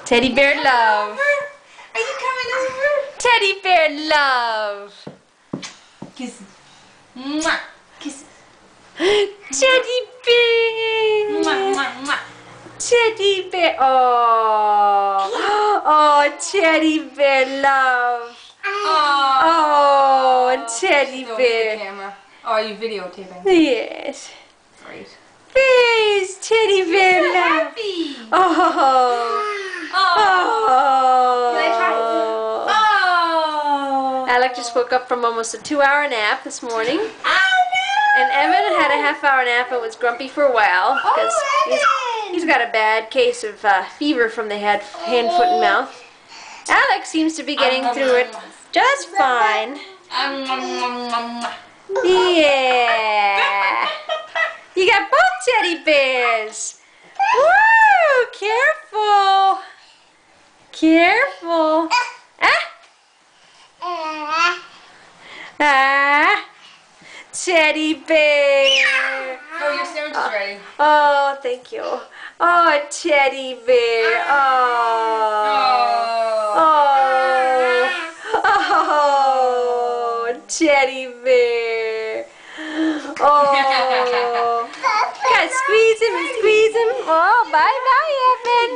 Teddy bear love. Are you coming over? Teddy bear love. Kisses. Mwah. Kisses. Teddy bear. Mwah, mwah, mwah. Teddy bear. Oh. Oh, teddy bear love. Oh, teddy Still bear. the camera. Oh, are you videotaping? Yes. Great. There's teddy bear So love. happy. Oh. Oh. Can I try Oh. Oh. Alec just woke up from almost a 2-hour nap this morning. Oh no. And Evan had a half-hour nap and was grumpy for a while because he's got a bad case of fever from the hand, foot, and mouth. Alex seems to be getting through it just fine. Yeah. You got both teddy bears. Woo! Careful. Careful. Ah. Teddy bear. Oh, your sandwich is ready. Oh, thank you. Oh, teddy bear. Oh. Oh, teddy bear. Oh, gotta squeeze him and squeeze him. Oh, bye-bye, Evan.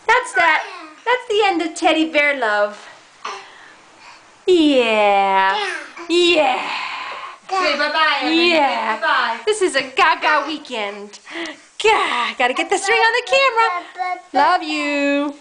That's that. That's the end of teddy bear love. Yeah. Yeah. Say bye-bye, Evan. Yeah. Bye-bye. This is a gaga weekend. Gotta get this ring on the camera. Love you.